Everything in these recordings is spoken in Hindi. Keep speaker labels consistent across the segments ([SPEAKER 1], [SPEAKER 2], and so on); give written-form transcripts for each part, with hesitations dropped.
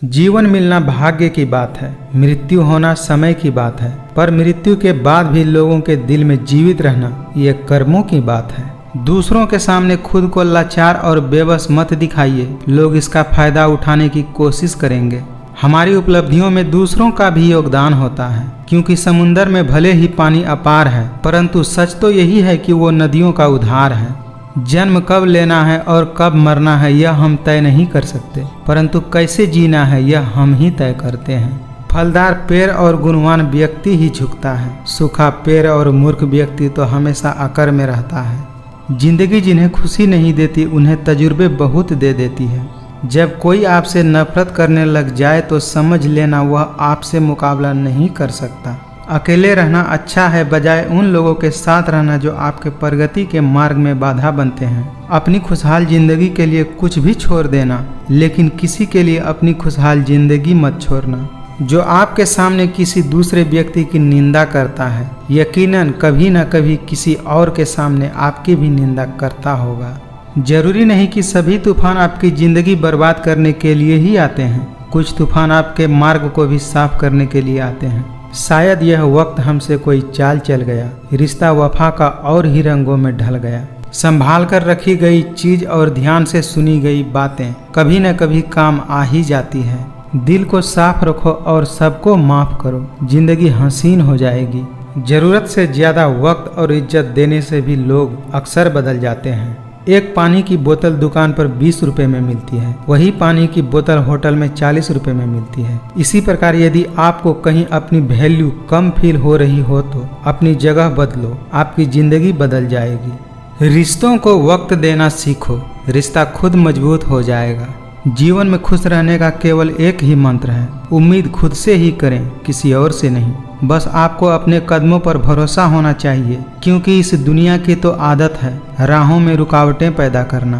[SPEAKER 1] जीवन मिलना भाग्य की बात है, मृत्यु होना समय की बात है, पर मृत्यु के बाद भी लोगों के दिल में जीवित रहना ये कर्मों की बात है। दूसरों के सामने खुद को लाचार और बेबस मत दिखाइए, लोग इसका फायदा उठाने की कोशिश करेंगे। हमारी उपलब्धियों में दूसरों का भी योगदान होता है, क्योंकि समुंदर में भले ही पानी अपार है, परंतु सच तो यही है कि वो नदियों का उद्धार है। जन्म कब लेना है और कब मरना है यह हम तय नहीं कर सकते, परंतु कैसे जीना है यह हम ही तय करते हैं। फलदार पेड़ और गुणवान व्यक्ति ही झुकता है, सूखा पेड़ और मूर्ख व्यक्ति तो हमेशा अकर में रहता है। जिंदगी जिन्हें खुशी नहीं देती उन्हें तजुर्बे बहुत दे देती है। जब कोई आपसे नफरत करने लग जाए तो समझ लेना वह आपसे मुकाबला नहीं कर सकता। अकेले रहना अच्छा है बजाय उन लोगों के साथ रहना जो आपके प्रगति के मार्ग में बाधा बनते हैं। अपनी खुशहाल जिंदगी के लिए कुछ भी छोड़ देना, लेकिन किसी के लिए अपनी खुशहाल जिंदगी मत छोड़ना। जो आपके सामने किसी दूसरे व्यक्ति की निंदा करता है, यकीनन कभी न कभी किसी और के सामने आपकी भी निंदा करता होगा। जरूरी नहीं कि सभी तूफान आपकी जिंदगी बर्बाद करने के लिए ही आते हैं, कुछ तूफान आपके मार्ग को भी साफ करने के लिए आते हैं। शायद यह वक्त हमसे कोई चाल चल गया, रिश्ता वफा का और ही रंगों में ढल गया। संभाल कर रखी गई चीज और ध्यान से सुनी गई बातें कभी न कभी काम आ ही जाती है। दिल को साफ रखो और सबको माफ करो, जिंदगी हसीन हो जाएगी। जरूरत से ज्यादा वक्त और इज्जत देने से भी लोग अक्सर बदल जाते हैं। एक पानी की बोतल दुकान पर 20 रुपए में मिलती है, वही पानी की बोतल होटल में 40 रुपए में मिलती है। इसी प्रकार यदि आपको कहीं अपनी वैल्यू कम फील हो रही हो तो अपनी जगह बदलो, आपकी जिंदगी बदल जाएगी। रिश्तों को वक्त देना सीखो, रिश्ता खुद मजबूत हो जाएगा। जीवन में खुश रहने का केवल एक ही मंत्र है, उम्मीद खुद से ही करें, किसी और से नहीं। बस आपको अपने कदमों पर भरोसा होना चाहिए, क्योंकि इस दुनिया की तो आदत है राहों में रुकावटें पैदा करना।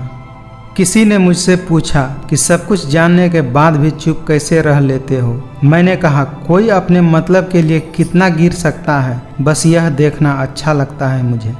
[SPEAKER 1] किसी ने मुझसे पूछा कि सब कुछ जानने के बाद भी चुप कैसे रह लेते हो। मैंने कहा कोई अपने मतलब के लिए कितना गिर सकता है, बस यह देखना अच्छा लगता है मुझे।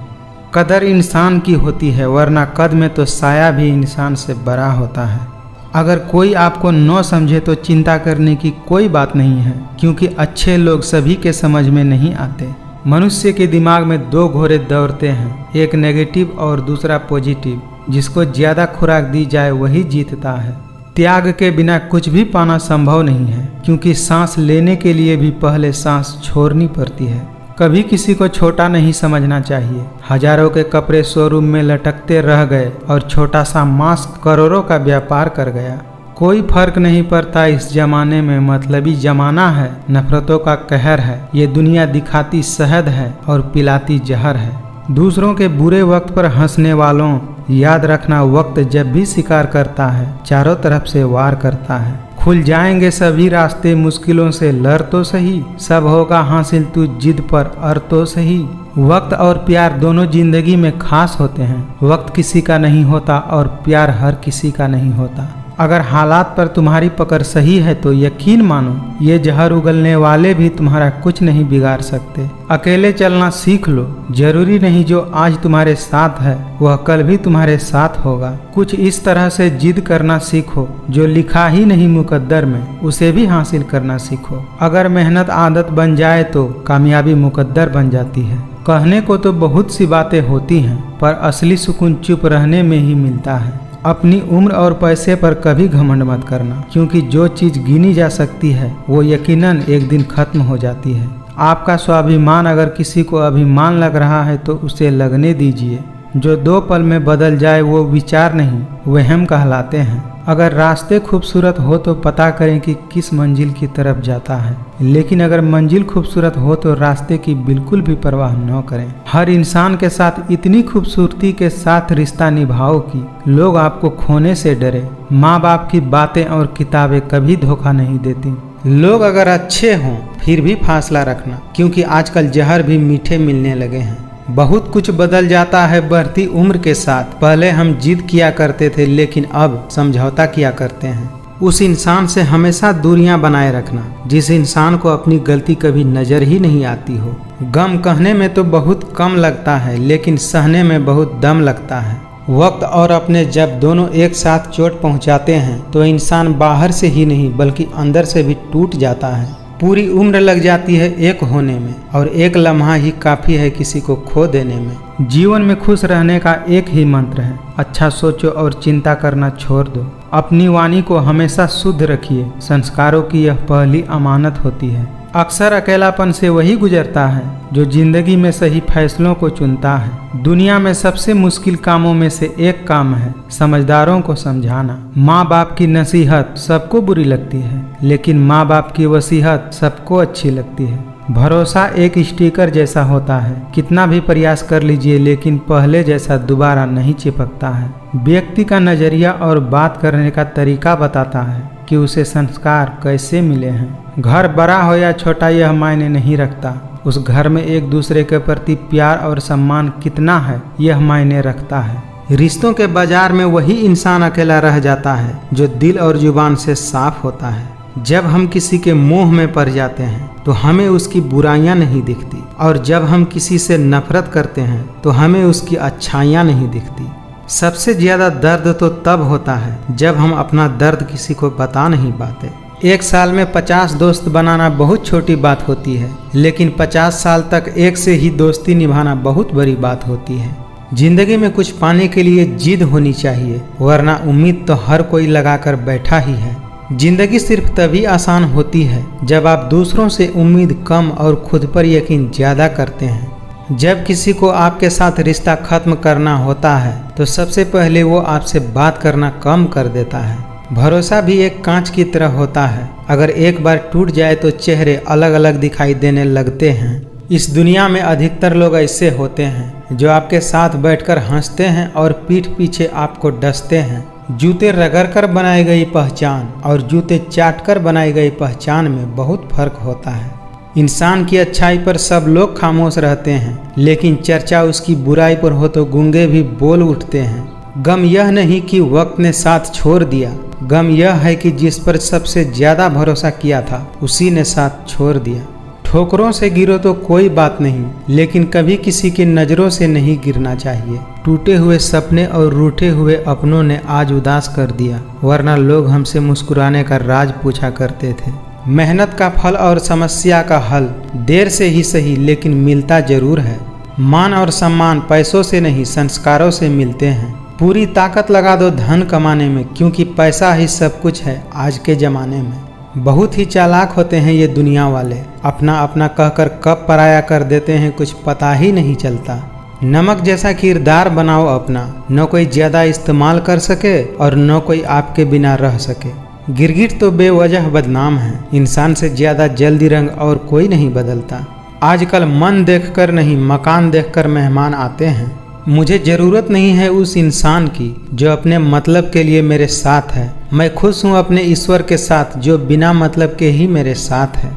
[SPEAKER 1] कदर इंसान की होती है, वरना कद में तो साया भी इंसान से बड़ा होता है। अगर कोई आपको न समझे तो चिंता करने की कोई बात नहीं है, क्योंकि अच्छे लोग सभी के समझ में नहीं आते। मनुष्य के दिमाग में दो घोड़े दौड़ते हैं, एक नेगेटिव और दूसरा पॉजिटिव। जिसको ज्यादा खुराक दी जाए वही जीतता है। त्याग के बिना कुछ भी पाना संभव नहीं है, क्योंकि सांस लेने के लिए भी पहले सांस छोड़नी पड़ती है। कभी किसी को छोटा नहीं समझना चाहिए। हजारों के कपड़े शोरूम में लटकते रह गए और छोटा सा मास्क करोड़ों का व्यापार कर गया। कोई फर्क नहीं पड़ता इस जमाने में, मतलबी जमाना है, नफरतों का कहर है। ये दुनिया दिखाती शहद है और पिलाती जहर है। दूसरों के बुरे वक्त पर हंसने वालों, याद रखना वक्त जब भी शिकार करता है चारों तरफ से वार करता है। खुल जाएंगे सभी रास्ते, मुश्किलों से लड़ तो सही, सब होगा हासिल तू जिद पर अड़ तो सही। वक्त और प्यार दोनों जिंदगी में खास होते हैं। वक्त किसी का नहीं होता और प्यार हर किसी का नहीं होता। अगर हालात पर तुम्हारी पकड़ सही है तो यकीन मानो ये जहर उगलने वाले भी तुम्हारा कुछ नहीं बिगाड़ सकते। अकेले चलना सीख लो, जरूरी नहीं जो आज तुम्हारे साथ है वह कल भी तुम्हारे साथ होगा। कुछ इस तरह से जिद करना सीखो, जो लिखा ही नहीं मुकद्दर में उसे भी हासिल करना सीखो। अगर मेहनत आदत बन जाए तो कामयाबी मुकद्दर बन जाती है। कहने को तो बहुत सी बातें होती हैं, पर असली सुकून चुप रहने में ही मिलता है। अपनी उम्र और पैसे पर कभी घमंड मत करना, क्योंकि जो चीज गिनी जा सकती है वो यकीनन एक दिन खत्म हो जाती है। आपका स्वाभिमान अगर किसी को अभिमान लग रहा है तो उसे लगने दीजिए। जो 2 पल में बदल जाए वो विचार नहीं, वहम कहलाते हैं। अगर रास्ते खूबसूरत हो तो पता करें कि किस मंजिल की तरफ जाता है, लेकिन अगर मंजिल खूबसूरत हो तो रास्ते की बिल्कुल भी परवाह न करें। हर इंसान के साथ इतनी खूबसूरती के साथ रिश्ता निभाओ कि लोग आपको खोने से डरे। माँ बाप की बातें और किताबें कभी धोखा नहीं देती। लोग अगर अच्छे हों फिर भी फासला रखना, क्योंकि आजकल जहर भी मीठे मिलने लगे हैं। बहुत कुछ बदल जाता है बढ़ती उम्र के साथ। पहले हम जिद किया करते थे, लेकिन अब समझौता किया करते हैं। उस इंसान से हमेशा दूरियां बनाए रखना जिस इंसान को अपनी गलती कभी नजर ही नहीं आती हो। गम कहने में तो बहुत कम लगता है, लेकिन सहने में बहुत दम लगता है। वक्त और अपने जब दोनों एक साथ चोट पहुंचाते हैं तो इंसान बाहर से ही नहीं बल्कि अंदर से भी टूट जाता है। पूरी उम्र लग जाती है एक होने में और एक लम्हा ही काफ़ी है किसी को खो देने में। जीवन में खुश रहने का एक ही मंत्र है, अच्छा सोचो और चिंता करना छोड़ दो। अपनी वाणी को हमेशा शुद्ध रखिए, संस्कारों की यह पहली अमानत होती है। अक्सर अकेलापन से वही गुजरता है जो जिंदगी में सही फैसलों को चुनता है। दुनिया में सबसे मुश्किल कामों में से एक काम है समझदारों को समझाना। माँ बाप की नसीहत सबको बुरी लगती है, लेकिन माँ बाप की वसीहत सबको अच्छी लगती है। भरोसा एक स्टिकर जैसा होता है, कितना भी प्रयास कर लीजिए लेकिन पहले जैसा दोबारा नहीं चिपकता है। व्यक्ति का नजरिया और बात करने का तरीका बताता है कि उसे संस्कार कैसे मिले हैं। घर बड़ा हो या छोटा यह मायने नहीं रखता, उस घर में एक दूसरे के प्रति प्यार और सम्मान कितना है यह मायने रखता है। रिश्तों के बाजार में वही इंसान अकेला रह जाता है जो दिल और जुबान से साफ होता है। जब हम किसी के मोह में पड़ जाते हैं तो हमें उसकी बुराइयां नहीं दिखती, और जब हम किसी से नफरत करते हैं तो हमें उसकी अच्छाइयां नहीं दिखती। सबसे ज्यादा दर्द तो तब होता है जब हम अपना दर्द किसी को बता नहीं पाते। एक साल में 50 दोस्त बनाना बहुत छोटी बात होती है, लेकिन 50 साल तक एक से ही दोस्ती निभाना बहुत बड़ी बात होती है। जिंदगी में कुछ पाने के लिए जिद होनी चाहिए, वरना उम्मीद तो हर कोई लगाकर बैठा ही है। जिंदगी सिर्फ तभी आसान होती है जब आप दूसरों से उम्मीद कम और खुद पर यकीन ज़्यादा करते हैं। जब किसी को आपके साथ रिश्ता खत्म करना होता है तो सबसे पहले वो आपसे बात करना कम कर देता है। भरोसा भी एक कांच की तरह होता है, अगर एक बार टूट जाए तो चेहरे अलग अलग दिखाई देने लगते हैं। इस दुनिया में अधिकतर लोग ऐसे होते हैं जो आपके साथ बैठकर हंसते हैं और पीठ पीछे आपको डसते हैं। जूते रगड़ कर बनाई गई पहचान और जूते चाट कर बनाई गई पहचान में बहुत फर्क होता है। इंसान की अच्छाई पर सब लोग खामोश रहते हैं, लेकिन चर्चा उसकी बुराई पर हो तो गूंगे भी बोल उठते हैं। गम यह नहीं कि वक्त ने साथ छोड़ दिया, गम यह है कि जिस पर सबसे ज्यादा भरोसा किया था उसी ने साथ छोड़ दिया। ठोकरों से गिरो तो कोई बात नहीं, लेकिन कभी किसी की नज़रों से नहीं गिरना चाहिए। टूटे हुए सपने और रूठे हुए अपनों ने आज उदास कर दिया, वरना लोग हमसे मुस्कुराने का राज पूछा करते थे। मेहनत का फल और समस्या का हल देर से ही सही लेकिन मिलता जरूर है। मान और सम्मान पैसों से नहीं संस्कारों से मिलते हैं। पूरी ताकत लगा दो धन कमाने में, क्योंकि पैसा ही सब कुछ है आज के ज़माने में। बहुत ही चालाक होते हैं ये दुनिया वाले, अपना अपना कहकर कब पराया कर देते हैं कुछ पता ही नहीं चलता। नमक जैसा किरदार बनाओ अपना, न कोई ज़्यादा इस्तेमाल कर सके और न कोई आपके बिना रह सके। गिरगिट तो बेवजह बदनाम है, इंसान से ज़्यादा जल्दी रंग और कोई नहीं बदलता। आजकल मन देखकर नहीं मकान देखकर मेहमान आते हैं। मुझे ज़रूरत नहीं है उस इंसान की जो अपने मतलब के लिए मेरे साथ है। मैं खुश हूँ अपने ईश्वर के साथ जो बिना मतलब के ही मेरे साथ है।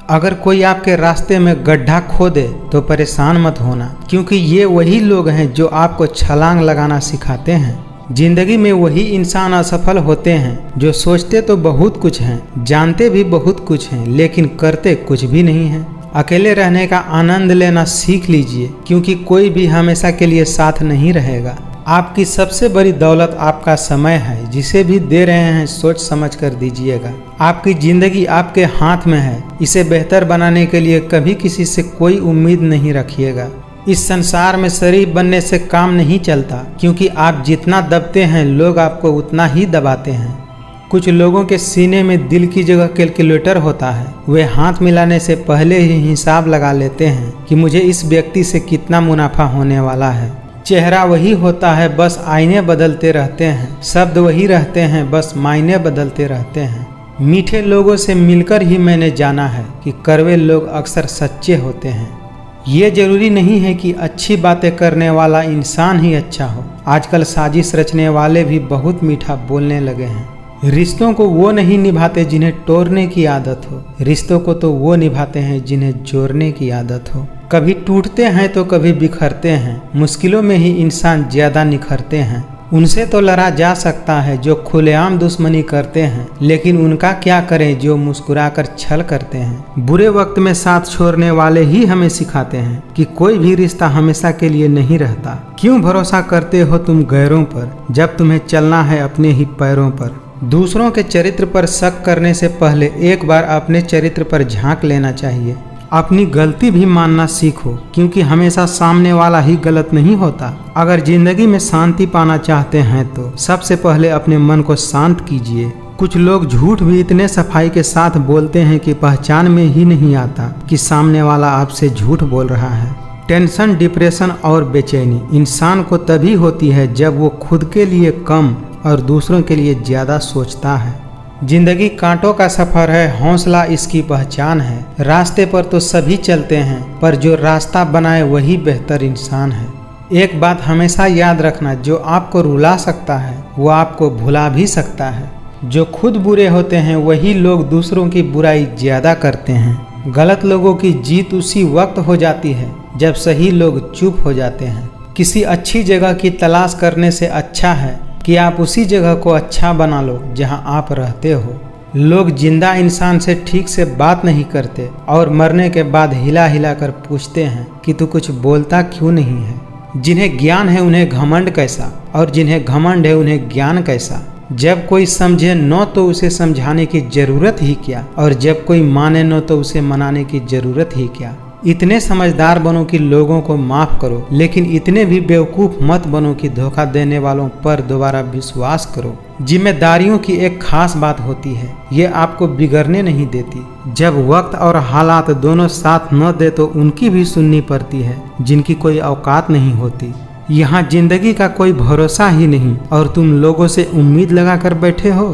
[SPEAKER 1] अगर कोई आपके रास्ते में गड्ढा खोदे तो परेशान मत होना, क्योंकि ये वही लोग हैं जो आपको छलांग लगाना सिखाते हैं। जिंदगी में वही इंसान असफल होते हैं जो सोचते तो बहुत कुछ हैं, जानते भी बहुत कुछ हैं, लेकिन करते कुछ भी नहीं हैं। अकेले रहने का आनंद लेना सीख लीजिए, क्योंकि कोई भी हमेशा के लिए साथ नहीं रहेगा। आपकी सबसे बड़ी दौलत आपका समय है, जिसे भी दे रहे हैं सोच समझ कर दीजिएगा। आपकी ज़िंदगी आपके हाथ में है, इसे बेहतर बनाने के लिए कभी किसी से कोई उम्मीद नहीं रखिएगा। इस संसार में शरीफ बनने से काम नहीं चलता, क्योंकि आप जितना दबते हैं लोग आपको उतना ही दबाते हैं। कुछ लोगों के सीने में दिल की जगह कैलकुलेटर होता है, वे हाथ मिलाने से पहले ही हिसाब लगा लेते हैं कि मुझे इस व्यक्ति से कितना मुनाफा होने वाला है। चेहरा वही होता है, बस आईने बदलते रहते हैं। शब्द वही रहते हैं, बस मायने बदलते रहते हैं। मीठे लोगों से मिलकर ही मैंने जाना है कि कड़वे लोग अक्सर सच्चे होते हैं। ये जरूरी नहीं है कि अच्छी बातें करने वाला इंसान ही अच्छा हो, आजकल साजिश रचने वाले भी बहुत मीठा बोलने लगे हैं। रिश्तों को वो नहीं निभाते जिन्हें तोड़ने की आदत हो, रिश्तों को तो वो निभाते हैं जिन्हें जोड़ने की आदत हो। कभी टूटते हैं तो कभी बिखरते हैं, मुश्किलों में ही इंसान ज्यादा निखरते हैं। उनसे तो लड़ा जा सकता है जो खुलेआम दुश्मनी करते हैं, लेकिन उनका क्या करें जो मुस्कुराकर छल करते हैं। बुरे वक्त में साथ छोड़ने वाले ही हमें सिखाते हैं कि कोई भी रिश्ता हमेशा के लिए नहीं रहता। क्यों भरोसा करते हो तुम गैरों पर जब तुम्हें चलना है अपने ही पैरों पर। दूसरों के चरित्र पर शक करने से पहले एक बार अपने चरित्र पर झांक लेना चाहिए। अपनी गलती भी मानना सीखो, क्योंकि हमेशा सामने वाला ही गलत नहीं होता। अगर जिंदगी में शांति पाना चाहते हैं तो सबसे पहले अपने मन को शांत कीजिए। कुछ लोग झूठ भी इतने सफाई के साथ बोलते हैं कि पहचान में ही नहीं आता कि सामने वाला आपसे झूठ बोल रहा है। टेंशन, डिप्रेशन और बेचैनी इंसान को तभी होती है जब वो खुद के लिए कम और दूसरों के लिए ज़्यादा सोचता है। जिंदगी कांटों का सफर है, हौसला इसकी पहचान है। रास्ते पर तो सभी चलते हैं, पर जो रास्ता बनाए वही बेहतर इंसान है। एक बात हमेशा याद रखना, जो आपको रुला सकता है वो आपको भुला भी सकता है। जो खुद बुरे होते हैं वही लोग दूसरों की बुराई ज़्यादा करते हैं। गलत लोगों की जीत उसी वक्त हो जाती है जब सही लोग चुप हो जाते हैं। किसी अच्छी जगह की तलाश करने से अच्छा है कि आप उसी जगह को अच्छा बना लो जहां आप रहते हो। लोग जिंदा इंसान से ठीक से बात नहीं करते और मरने के बाद हिला हिला कर पूछते हैं कि तू कुछ बोलता क्यों नहीं है। जिन्हें ज्ञान है उन्हें घमंड कैसा, और जिन्हें घमंड है उन्हें ज्ञान कैसा। जब कोई समझे न तो उसे समझाने की जरूरत ही क्या, और जब कोई माने न तो उसे मनाने की जरूरत ही क्या। इतने समझदार बनो कि लोगों को माफ करो, लेकिन इतने भी बेवकूफ मत बनो कि धोखा देने वालों पर दोबारा विश्वास करो। जिम्मेदारियों की एक खास बात होती है, ये आपको बिगड़ने नहीं देती। जब वक्त और हालात दोनों साथ न दे तो उनकी भी सुननी पड़ती है जिनकी कोई औकात नहीं होती। यहाँ जिंदगी का कोई भरोसा ही नहीं और तुम लोगों से उम्मीद लगा कर बैठे हो।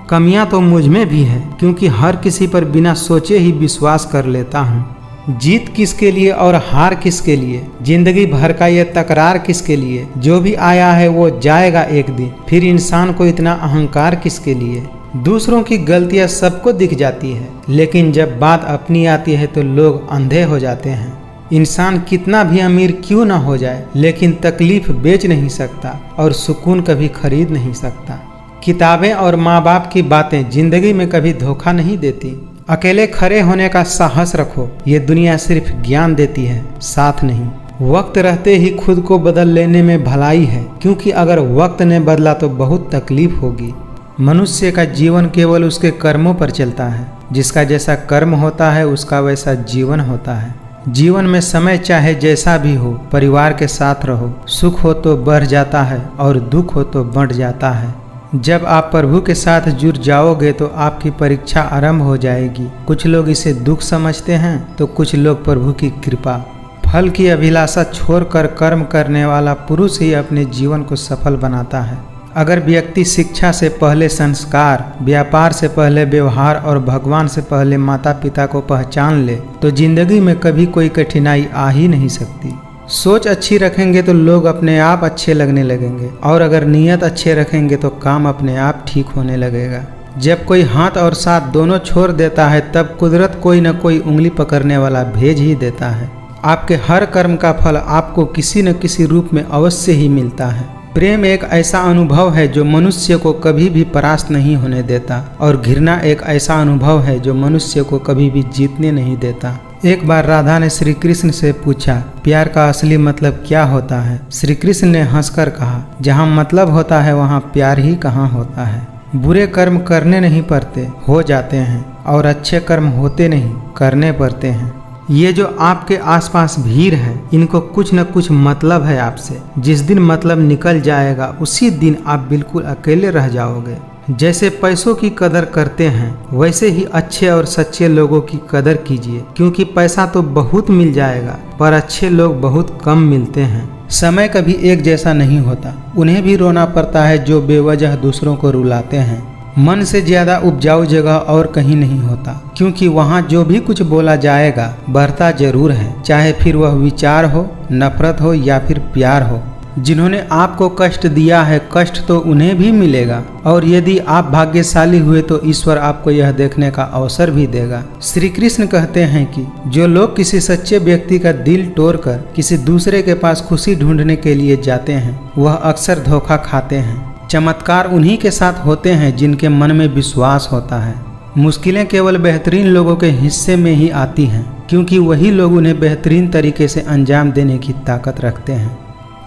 [SPEAKER 1] कमियां तो मुझ में भी है, क्योंकि हर किसी पर बिना सोचे ही विश्वास कर लेता हूँ। जीत किसके लिए और हार किसके लिए, जिंदगी भर का ये तकरार किसके लिए। जो भी आया है वो जाएगा एक दिन, फिर इंसान को इतना अहंकार किसके लिए। दूसरों की गलतियां सबको दिख जाती है, लेकिन जब बात अपनी आती है तो लोग अंधे हो जाते हैं। इंसान कितना भी अमीर क्यों ना हो जाए, लेकिन तकलीफ बेच नहीं सकता और सुकून कभी खरीद नहीं सकता। किताबें और माँ बाप की बातें जिंदगी में कभी धोखा नहीं देती। अकेले खड़े होने का साहस रखो, ये दुनिया सिर्फ ज्ञान देती है, साथ नहीं। वक्त रहते ही खुद को बदल लेने में भलाई है, क्योंकि अगर वक्त ने बदला तो बहुत तकलीफ होगी। मनुष्य का जीवन केवल उसके कर्मों पर चलता है। जिसका जैसा कर्म होता है उसका वैसा जीवन होता है। जीवन में समय चाहे जैसा भी हो, परिवार के साथ रहो। सुख हो तो बढ़ जाता है और दुख हो तो बढ़ जाता है। जब आप प्रभु के साथ जुड़ जाओगे तो आपकी परीक्षा आरंभ हो जाएगी। कुछ लोग इसे दुख समझते हैं तो कुछ लोग प्रभु की कृपा। फल की अभिलाषा छोड़कर कर्म करने वाला पुरुष ही अपने जीवन को सफल बनाता है। अगर व्यक्ति शिक्षा से पहले संस्कार, व्यापार से पहले व्यवहार और भगवान से पहले माता पिता को पहचान ले तो जिंदगी में कभी कोई कठिनाई आ ही नहीं सकती। सोच अच्छी रखेंगे तो लोग अपने आप अच्छे लगने लगेंगे, और अगर नीयत अच्छे रखेंगे तो काम अपने आप ठीक होने लगेगा। जब कोई हाथ और साथ दोनों छोड़ देता है तब कुदरत कोई न कोई उंगली पकड़ने वाला भेज ही देता है। आपके हर कर्म का फल आपको किसी न किसी रूप में अवश्य ही मिलता है। प्रेम एक ऐसा अनुभव है जो मनुष्य को कभी भी परास्त नहीं होने देता, और घृणा एक ऐसा अनुभव है जो मनुष्य को कभी भी जीतने नहीं देता। एक बार राधा ने श्री कृष्ण से पूछा, प्यार का असली मतलब क्या होता है। श्री कृष्ण ने हंसकर कहा, जहाँ मतलब होता है वहाँ प्यार ही कहाँ होता है। बुरे कर्म करने नहीं पड़ते, हो जाते हैं, और अच्छे कर्म होते नहीं, करने पड़ते हैं। ये जो आपके आसपास भीड़ है, इनको कुछ न कुछ मतलब है आपसे। जिस दिन मतलब निकल जाएगा उसी दिन आप बिल्कुल अकेले रह जाओगे। जैसे पैसों की कदर करते हैं वैसे ही अच्छे और सच्चे लोगों की कदर कीजिए, क्योंकि पैसा तो बहुत मिल जाएगा पर अच्छे लोग बहुत कम मिलते हैं। समय कभी एक जैसा नहीं होता, उन्हें भी रोना पड़ता है जो बेवजह दूसरों को रुलाते हैं। मन से ज्यादा उपजाऊ जगह और कहीं नहीं होता, क्योंकि वहाँ जो भी कुछ बोला जाएगा बढ़ता जरूर है, चाहे फिर वह विचार हो, नफरत हो या फिर प्यार हो। जिन्होंने आपको कष्ट दिया है कष्ट तो उन्हें भी मिलेगा, और यदि आप भाग्यशाली हुए तो ईश्वर आपको यह देखने का अवसर भी देगा। श्री कृष्ण कहते हैं कि जो लोग किसी सच्चे व्यक्ति का दिल तोड़कर किसी दूसरे के पास खुशी ढूंढने के लिए जाते हैं वह अक्सर धोखा खाते हैं। चमत्कार उन्हीं के साथ होते हैं जिनके मन में विश्वास होता है। मुश्किलें केवल बेहतरीन लोगों के हिस्से में ही आती हैं, क्योंकि वही लोग उन्हें बेहतरीन तरीके से अंजाम देने की ताकत रखते हैं।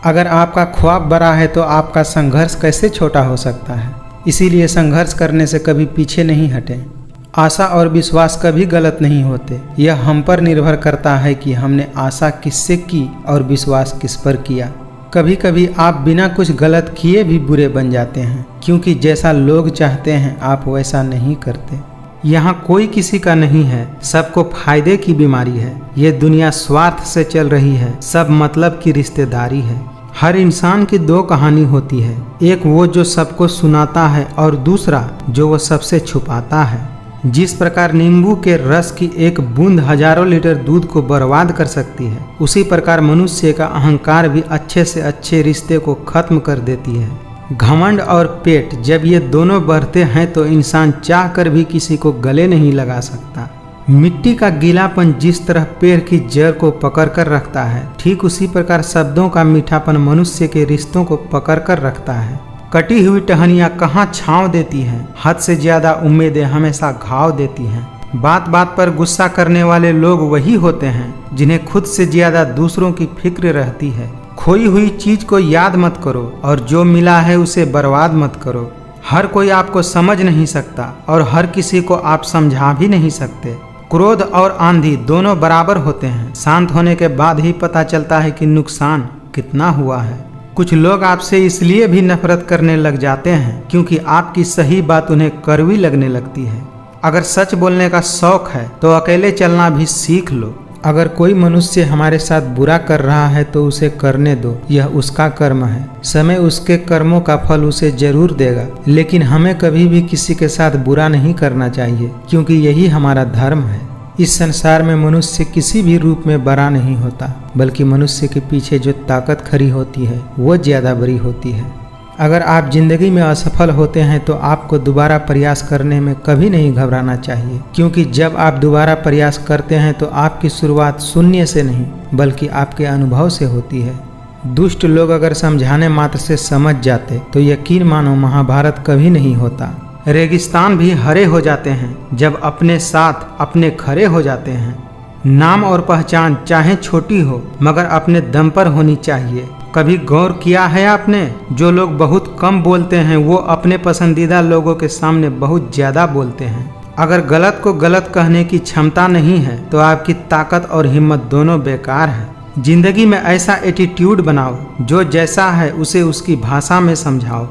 [SPEAKER 1] अगर आपका ख्वाब बड़ा है तो आपका संघर्ष कैसे छोटा हो सकता है। इसीलिए संघर्ष करने से कभी पीछे नहीं हटें। आशा और विश्वास कभी गलत नहीं होते। यह हम पर निर्भर करता है कि हमने आशा किससे की और विश्वास किस पर किया। कभी कभी आप बिना कुछ गलत किए भी बुरे बन जाते हैं, क्योंकि जैसा लोग चाहते हैं आप वैसा नहीं करते। यहाँ कोई किसी का नहीं है, सबको फायदे की बीमारी है। ये दुनिया स्वार्थ से चल रही है, सब मतलब की रिश्तेदारी है। हर इंसान की दो कहानी होती है, एक वो जो सबको सुनाता है और दूसरा जो वो सबसे छुपाता है। जिस प्रकार नींबू के रस की एक बूंद हजारों लीटर दूध को बर्बाद कर सकती है, उसी प्रकार मनुष्य का अहंकार भी अच्छे से अच्छे रिश्ते को खत्म कर देती है। घमंड और पेट जब ये दोनों बढ़ते हैं तो इंसान चाह कर भी किसी को गले नहीं लगा सकता। मिट्टी का गीलापन जिस तरह पेड़ की जड़ को पकड़ कर रखता है, ठीक उसी प्रकार शब्दों का मीठापन मनुष्य के रिश्तों को पकड़ कर रखता है। कटी हुई टहनियाँ कहाँ छाँव देती हैं, हद से ज्यादा उम्मीदें हमेशा घाव देती हैं। बात बात पर गुस्सा करने वाले लोग वही होते हैं जिन्हें खुद से ज्यादा दूसरों की फिक्र रहती है। खोई हुई चीज को याद मत करो और जो मिला है उसे बर्बाद मत करो। हर कोई आपको समझ नहीं सकता और हर किसी को आप समझा भी नहीं सकते। क्रोध और आंधी दोनों बराबर होते हैं। शांत होने के बाद ही पता चलता है कि नुकसान कितना हुआ है। कुछ लोग आपसे इसलिए भी नफरत करने लग जाते हैं क्योंकि आपकी सही बात उन्हें कड़वी लगने लगती है। अगर सच बोलने का शौक है तो अकेले चलना भी सीख लो। अगर कोई मनुष्य हमारे साथ बुरा कर रहा है तो उसे करने दो, यह उसका कर्म है। समय उसके कर्मों का फल उसे जरूर देगा, लेकिन हमें कभी भी किसी के साथ बुरा नहीं करना चाहिए, क्योंकि यही हमारा धर्म है। इस संसार में मनुष्य किसी भी रूप में बड़ा नहीं होता, बल्कि मनुष्य के पीछे जो ताकत खड़ी होती है वो ज्यादा बड़ी होती है। अगर आप जिंदगी में असफल होते हैं तो आपको दोबारा प्रयास करने में कभी नहीं घबराना चाहिए, क्योंकि जब आप दोबारा प्रयास करते हैं तो आपकी शुरुआत शून्य से नहीं बल्कि आपके अनुभव से होती है। दुष्ट लोग अगर समझाने मात्र से समझ जाते तो यकीन मानो महाभारत कभी नहीं होता। रेगिस्तान भी हरे हो जाते हैं जब अपने साथ अपने खड़े हो जाते हैं। नाम और पहचान चाहे छोटी हो मगर अपने दम पर होनी चाहिए। कभी गौर किया है आपने, जो लोग बहुत कम बोलते हैं वो अपने पसंदीदा लोगों के सामने बहुत ज्यादा बोलते हैं। अगर गलत को गलत कहने की क्षमता नहीं है तो आपकी ताकत और हिम्मत दोनों बेकार है। जिंदगी में ऐसा एटीट्यूड बनाओ जो जैसा है उसे उसकी भाषा में समझाओ।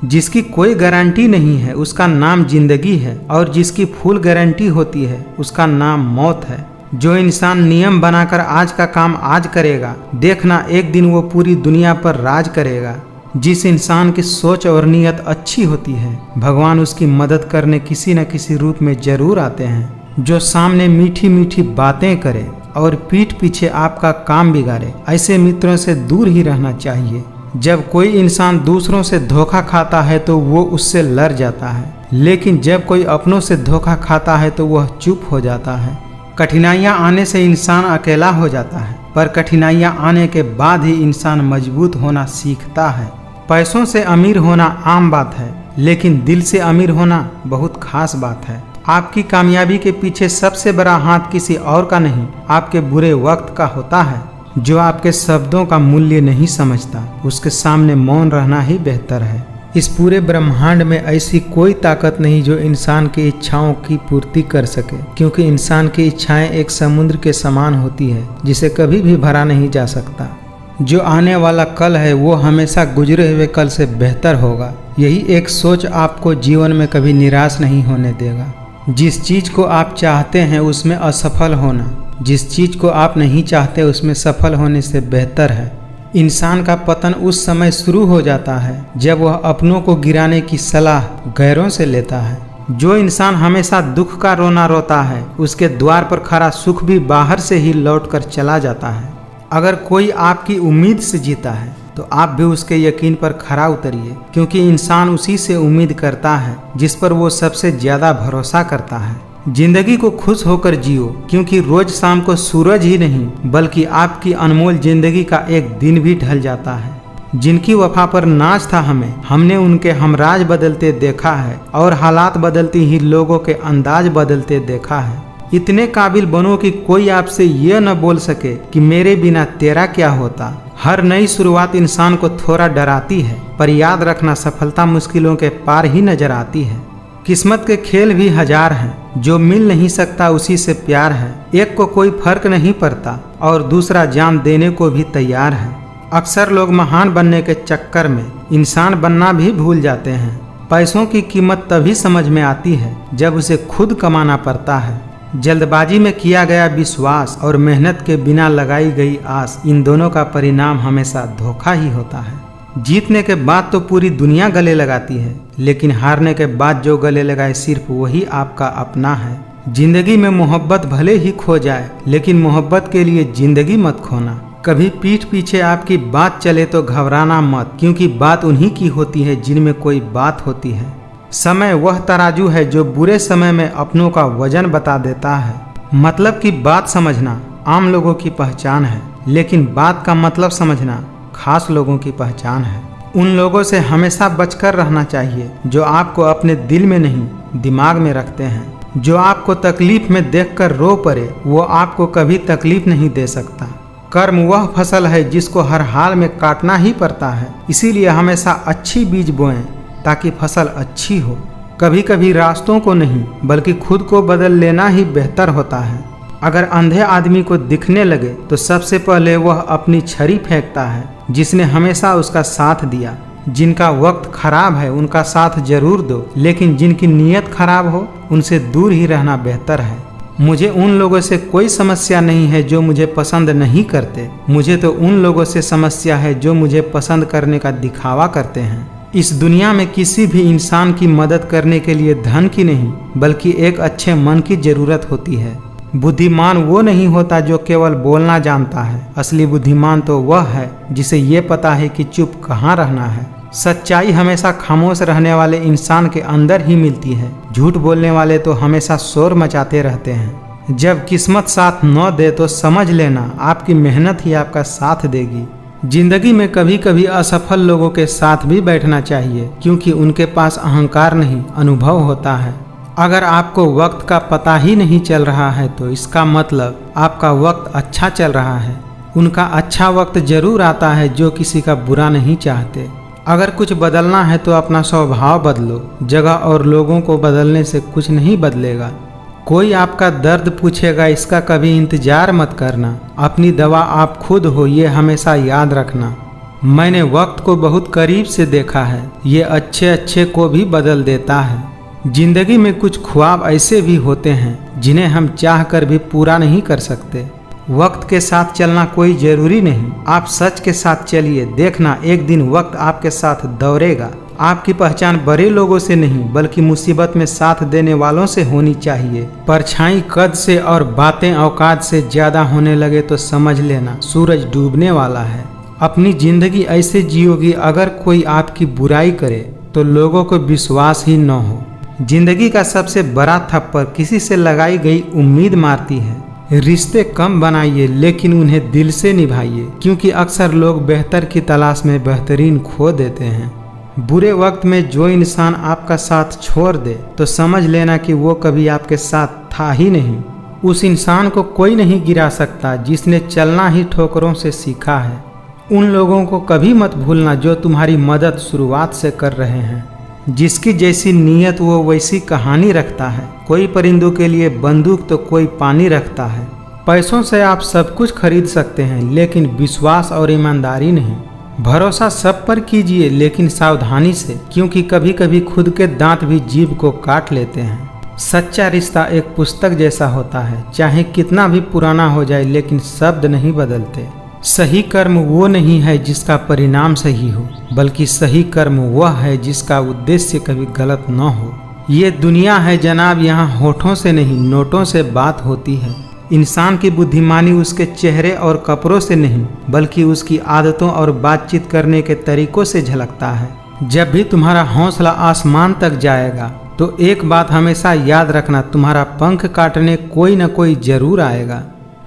[SPEAKER 1] जिसकी कोई गारंटी नहीं है उसका नाम जिंदगी है, और जिसकी फुल गारंटी होती है उसका नाम मौत है। जो इंसान नियम बनाकर आज का काम आज करेगा, देखना एक दिन वो पूरी दुनिया पर राज करेगा। जिस इंसान की सोच और नीयत अच्छी होती है, भगवान उसकी मदद करने किसी न किसी रूप में जरूर आते हैं। जो सामने मीठी मीठी बातें करे और पीठ पीछे आपका काम बिगाड़े, ऐसे मित्रों से दूर ही रहना चाहिए। जब कोई इंसान दूसरों से धोखा खाता है तो वो उससे लड़ जाता है, लेकिन जब कोई अपनों से धोखा खाता है तो वह चुप हो जाता है। कठिनाइयाँ आने से इंसान अकेला हो जाता है, पर कठिनाइयाँ आने के बाद ही इंसान मजबूत होना सीखता है। पैसों से अमीर होना आम बात है, लेकिन दिल से अमीर होना बहुत खास बात है। आपकी कामयाबी के पीछे सबसे बड़ा हाथ किसी और का नहीं, आपके बुरे वक्त का होता है। जो आपके शब्दों का मूल्य नहीं समझता, उसके सामने मौन रहना ही बेहतर है। इस पूरे ब्रह्मांड में ऐसी कोई ताकत नहीं जो इंसान की इच्छाओं की पूर्ति कर सके, क्योंकि इंसान की इच्छाएं एक समुद्र के समान होती है जिसे कभी भी भरा नहीं जा सकता। जो आने वाला कल है वो हमेशा गुजरे हुए कल से बेहतर होगा। यही एक सोच आपको जीवन में कभी निराश नहीं होने देगा। जिस चीज को आप चाहते हैं उसमें असफल होना, जिस चीज को आप नहीं चाहते उसमें सफल होने से बेहतर है। इंसान का पतन उस समय शुरू हो जाता है जब वह अपनों को गिराने की सलाह गैरों से लेता है। जो इंसान हमेशा दुख का रोना रोता है, उसके द्वार पर खड़ा सुख भी बाहर से ही लौट कर चला जाता है। अगर कोई आपकी उम्मीद से जीता है तो आप भी उसके यकीन पर खरा उतरिए, क्योंकि इंसान उसी से उम्मीद करता है जिस पर वो सबसे ज्यादा भरोसा करता है। जिंदगी को खुश होकर जियो, क्योंकि रोज शाम को सूरज ही नहीं बल्कि आपकी अनमोल जिंदगी का एक दिन भी ढल जाता है। जिनकी वफा पर नाज था हमने उनके हमराज बदलते देखा है और हालात बदलती ही लोगों के अंदाज बदलते देखा है। इतने काबिल बनो कि कोई आपसे ये न बोल सके कि मेरे बिना तेरा क्या होता। हर नई शुरुआत इंसान को थोड़ा डराती है, पर याद रखना सफलता मुश्किलों के पार ही नजर आती है। किस्मत के खेल भी हजार हैं, जो मिल नहीं सकता उसी से प्यार है। एक को कोई फर्क नहीं पड़ता और दूसरा जान देने को भी तैयार है। अक्सर लोग महान बनने के चक्कर में इंसान बनना भी भूल जाते हैं। पैसों की कीमत तभी समझ में आती है जब उसे खुद कमाना पड़ता है। जल्दबाजी में किया गया विश्वास और मेहनत के बिना लगाई गई आस, इन दोनों का परिणाम हमेशा धोखा ही होता है। जीतने के बाद तो पूरी दुनिया गले लगाती है, लेकिन हारने के बाद जो गले लगाए सिर्फ वही आपका अपना है। जिंदगी में मोहब्बत भले ही खो जाए, लेकिन मोहब्बत के लिए जिंदगी मत खोना। कभी पीठ पीछे आपकी बात चले तो घबराना मत, क्योंकि बात उन्हीं की होती है जिनमें कोई बात होती है। समय वह तराजू है जो बुरे समय में अपनों का वजन बता देता है। मतलब की बात समझना आम लोगों की पहचान है, लेकिन बात का मतलब समझना खास लोगों की पहचान है। उन लोगों से हमेशा बचकर रहना चाहिए जो आपको अपने दिल में नहीं दिमाग में रखते हैं। जो आपको तकलीफ में देखकर रो पड़े वो आपको कभी तकलीफ नहीं दे सकता। कर्म वह फसल है जिसको हर हाल में काटना ही पड़ता है, इसीलिए हमेशा अच्छी बीज बोएं ताकि फसल अच्छी हो। कभी कभी रास्तों को नहीं बल्कि खुद को बदल लेना ही बेहतर होता है। अगर अंधे आदमी को दिखने लगे तो सबसे पहले वह अपनी छड़ी फेंकता है जिसने हमेशा उसका साथ दिया। जिनका वक्त खराब है उनका साथ जरूर दो, लेकिन जिनकी नीयत खराब हो उनसे दूर ही रहना बेहतर है। मुझे उन लोगों से कोई समस्या नहीं है जो मुझे पसंद नहीं करते, मुझे तो उन लोगों से समस्या है जो मुझे पसंद करने का दिखावा करते हैं। इस दुनिया में किसी भी इंसान की मदद करने के लिए धन की नहीं बल्कि एक अच्छे मन की जरूरत होती है। बुद्धिमान वो नहीं होता जो केवल बोलना जानता है, असली बुद्धिमान तो वह है जिसे ये पता है कि चुप कहाँ रहना है। सच्चाई हमेशा खामोश रहने वाले इंसान के अंदर ही मिलती है। झूठ बोलने वाले तो हमेशा शोर मचाते रहते हैं। जब किस्मत साथ न दे तो समझ लेना आपकी मेहनत ही आपका साथ देगी। जिंदगी में कभी कभी असफल लोगों के साथ भी बैठना चाहिए, क्योंकि उनके पास अहंकार नहीं अनुभव होता है। अगर आपको वक्त का पता ही नहीं चल रहा है तो इसका मतलब आपका वक्त अच्छा चल रहा है। उनका अच्छा वक्त जरूर आता है जो किसी का बुरा नहीं चाहते। अगर कुछ बदलना है तो अपना स्वभाव बदलो, जगह और लोगों को बदलने से कुछ नहीं बदलेगा। कोई आपका दर्द पूछेगा इसका कभी इंतजार मत करना, अपनी दवा आप खुद हो ये हमेशा याद रखना। मैंने वक्त को बहुत करीब से देखा है, ये अच्छे अच्छे को भी बदल देता है। जिंदगी में कुछ ख्वाब ऐसे भी होते हैं जिन्हें हम चाह कर भी पूरा नहीं कर सकते। वक्त के साथ चलना कोई जरूरी नहीं, आप सच के साथ चलिए, देखना एक दिन वक्त आपके साथ दौड़ेगा। आपकी पहचान बड़े लोगों से नहीं बल्कि मुसीबत में साथ देने वालों से होनी चाहिए। परछाई कद से और बातें औकात से ज्यादा होने लगे तो समझ लेना सूरज डूबने वाला है। अपनी जिंदगी ऐसे जियोगी अगर कोई आपकी बुराई करे तो लोगों को विश्वास ही न हो। जिंदगी का सबसे बड़ा थप्पड़ किसी से लगाई गई उम्मीद मारती है। रिश्ते कम बनाइए लेकिन उन्हें दिल से निभाइए, क्योंकि अक्सर लोग बेहतर की तलाश में बेहतरीन खो देते हैं। बुरे वक्त में जो इंसान आपका साथ छोड़ दे तो समझ लेना कि वो कभी आपके साथ था ही नहीं। उस इंसान को कोई नहीं गिरा सकता जिसने चलना ही ठोकरों से सीखा है। उन लोगों को कभी मत भूलना जो तुम्हारी मदद शुरुआत से कर रहे हैं। जिसकी जैसी नीयत वो वैसी कहानी रखता है। कोई परिंदों के लिए बंदूक तो कोई पानी रखता है। पैसों से आप सब कुछ खरीद सकते हैं लेकिन विश्वास और ईमानदारी नहीं। भरोसा सब पर कीजिए लेकिन सावधानी से, क्योंकि कभी कभी खुद के दांत भी जीभ को काट लेते हैं। सच्चा रिश्ता एक पुस्तक जैसा होता है, चाहे कितना भी पुराना हो जाए लेकिन शब्द नहीं बदलते। सही कर्म वो नहीं है जिसका परिणाम सही हो, बल्कि सही कर्म वह है जिसका उद्देश्य कभी गलत न हो। ये दुनिया है जनाब, यहाँ होठों से नहीं नोटों से बात होती है। इंसान की बुद्धिमानी उसके चेहरे और कपड़ों से नहीं बल्कि उसकी आदतों और बातचीत करने के तरीकों से झलकता है। जब भी तुम्हारा हौसला आसमान तक जाएगा तो एक बात हमेशा याद रखना, तुम्हारा पंख काटने कोई न कोई जरूर आएगा।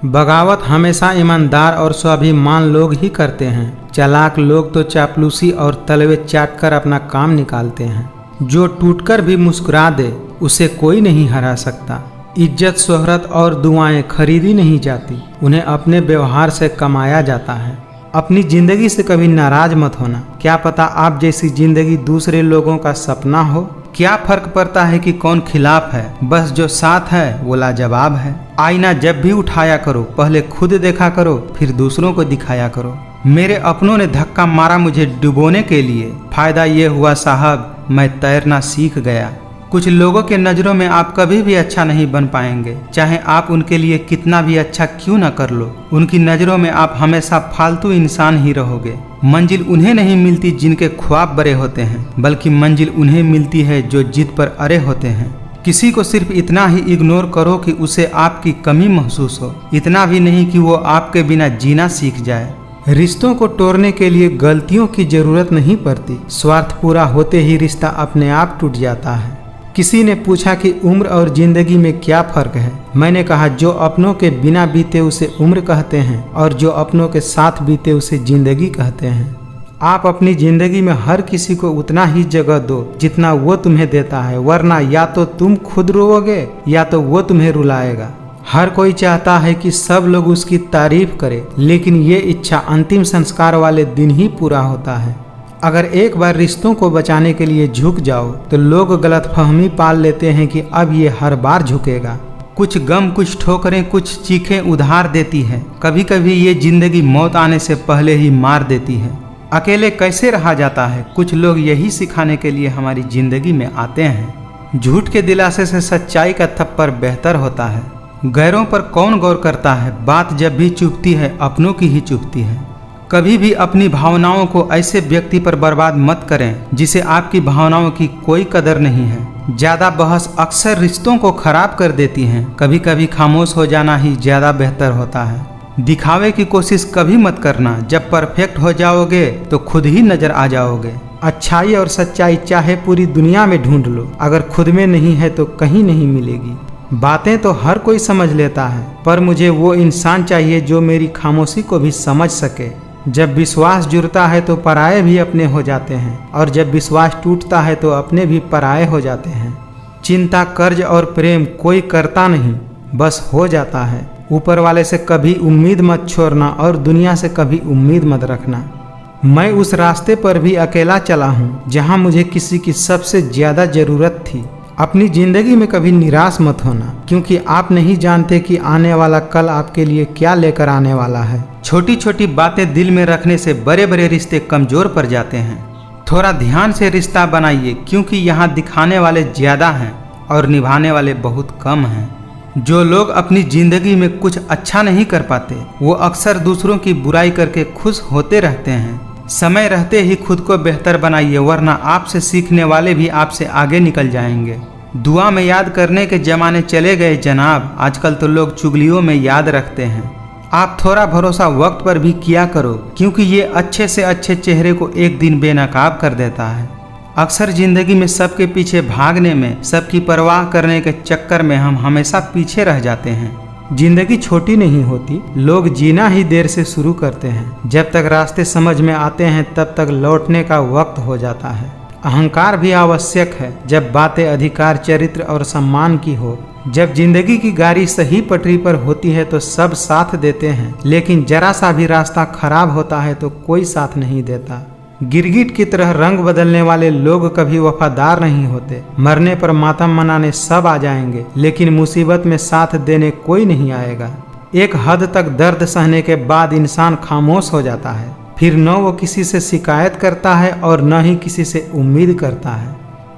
[SPEAKER 1] बगावत हमेशा ईमानदार और स्वाभिमान लोग ही करते हैं। चालाक लोग तो चापलूसी और तलवे चाट कर अपना काम निकालते हैं। जो टूटकर भी मुस्कुरा दे उसे कोई नहीं हरा सकता। इज्जत, शोहरत और दुआएं खरीदी नहीं जाती, उन्हें अपने व्यवहार से कमाया जाता है। अपनी जिंदगी से कभी नाराज मत होना। क्या पता आप जैसी जिंदगी दूसरे लोगों का सपना हो। क्या फर्क पड़ता है कि कौन खिलाफ है, बस जो साथ है वो लाजवाब है। आईना जब भी उठाया करो पहले खुद देखा करो फिर दूसरों को दिखाया करो। मेरे अपनों ने धक्का मारा मुझे डुबोने के लिए, फायदा ये हुआ साहब मैं तैरना सीख गया। कुछ लोगों के नज़रों में आप कभी भी अच्छा नहीं बन पाएंगे, चाहे आप उनके लिए कितना भी अच्छा क्यों न कर लो। उनकी नज़रों में आप हमेशा फालतू इंसान ही रहोगे। मंजिल उन्हें नहीं मिलती जिनके ख्वाब बड़े होते हैं, बल्कि मंजिल उन्हें मिलती है जो जिद पर अड़े होते हैं। किसी को सिर्फ इतना ही इग्नोर करो कि उसे आपकी कमी महसूस हो, इतना भी नहीं कि वो आपके बिना जीना सीख जाए। रिश्तों को तोड़ने के लिए गलतियों की जरूरत नहीं पड़ती, स्वार्थ पूरा होते ही रिश्ता अपने आप टूट जाता है। किसी ने पूछा कि उम्र और जिंदगी में क्या फ़र्क है। मैंने कहा जो अपनों के बिना बीते उसे उम्र कहते हैं और जो अपनों के साथ बीते उसे जिंदगी कहते हैं। आप अपनी ज़िंदगी में हर किसी को उतना ही जगह दो जितना वो तुम्हें देता है, वरना या तो तुम खुद रोओगे या तो वो तुम्हें रुलाएगा। हर कोई चाहता है कि सब लोग उसकी तारीफ करें, लेकिन ये इच्छा अंतिम संस्कार वाले दिन ही पूरा होता है। अगर एक बार रिश्तों को बचाने के लिए झुक जाओ तो लोग गलतफहमी पाल लेते हैं कि अब ये हर बार झुकेगा। कुछ गम, कुछ ठोकरें, कुछ चीखें उधार देती है। कभी कभी ये जिंदगी मौत आने से पहले ही मार देती है। अकेले कैसे रहा जाता है, कुछ लोग यही सिखाने के लिए हमारी जिंदगी में आते हैं। झूठ के दिलासे से सच्चाई का थप्पड़ बेहतर होता है। गैरों पर कौन गौर करता है, बात जब भी चुभती है अपनों की ही चुभती है। कभी भी अपनी भावनाओं को ऐसे व्यक्ति पर बर्बाद मत करें जिसे आपकी भावनाओं की कोई कदर नहीं है। ज़्यादा बहस अक्सर रिश्तों को खराब कर देती हैं। कभी कभी खामोश हो जाना ही ज़्यादा बेहतर होता है। दिखावे की कोशिश कभी मत करना, जब परफेक्ट हो जाओगे तो खुद ही नजर आ जाओगे। अच्छाई और सच्चाई चाहे पूरी दुनिया में ढूंढ लो, अगर खुद में नहीं है तो कहीं नहीं मिलेगी। बातें तो हर कोई समझ लेता है, पर मुझे वो इंसान चाहिए जो मेरी खामोशी को भी समझ सके। जब विश्वास जुड़ता है तो पराये भी अपने हो जाते हैं, और जब विश्वास टूटता है तो अपने भी पराये हो जाते हैं। चिंता, कर्ज और प्रेम कोई करता नहीं, बस हो जाता है। ऊपर वाले से कभी उम्मीद मत छोड़ना और दुनिया से कभी उम्मीद मत रखना। मैं उस रास्ते पर भी अकेला चला हूँ जहाँ मुझे किसी की सबसे ज़्यादा ज़रूरत थी। अपनी ज़िंदगी में कभी निराश मत होना, क्योंकि आप नहीं जानते कि आने वाला कल आपके लिए क्या लेकर आने वाला है। छोटी छोटी बातें दिल में रखने से बड़े बड़े रिश्ते कमज़ोर पड़ जाते हैं। थोड़ा ध्यान से रिश्ता बनाइए, क्योंकि यहाँ दिखाने वाले ज़्यादा हैं और निभाने वाले बहुत कम हैं। जो लोग अपनी ज़िंदगी में कुछ अच्छा नहीं कर पाते वो अक्सर दूसरों की बुराई करके खुश होते रहते हैं। समय रहते ही खुद को बेहतर बनाइए, वरना आपसे सीखने वाले भी आपसे आगे निकल जाएंगे। दुआ में याद करने के ज़माने चले गए जनाब, आजकल तो लोग चुगलियों में याद रखते हैं। आप थोड़ा भरोसा वक्त पर भी किया करो, क्योंकि ये अच्छे से अच्छे चेहरे को एक दिन बेनकाब कर देता है। अक्सर ज़िंदगी में सबके पीछे भागने में, सबकी परवाह करने के चक्कर में हम हमेशा पीछे रह जाते हैं। जिंदगी छोटी नहीं होती, लोग जीना ही देर से शुरू करते हैं। जब तक रास्ते समझ में आते हैं तब तक लौटने का वक्त हो जाता है। अहंकार भी आवश्यक है जब बातें अधिकार, चरित्र और सम्मान की हो। जब जिंदगी की गाड़ी सही पटरी पर होती है तो सब साथ देते हैं, लेकिन जरा सा भी रास्ता खराब होता है तो कोई साथ नहीं देता। गिरगिट की तरह रंग बदलने वाले लोग कभी वफादार नहीं होते। मरने पर मातम मनाने सब आ जाएंगे, लेकिन मुसीबत में साथ देने कोई नहीं आएगा। एक हद तक दर्द सहने के बाद इंसान खामोश हो जाता है, फिर न वो किसी से शिकायत करता है और न ही किसी से उम्मीद करता है।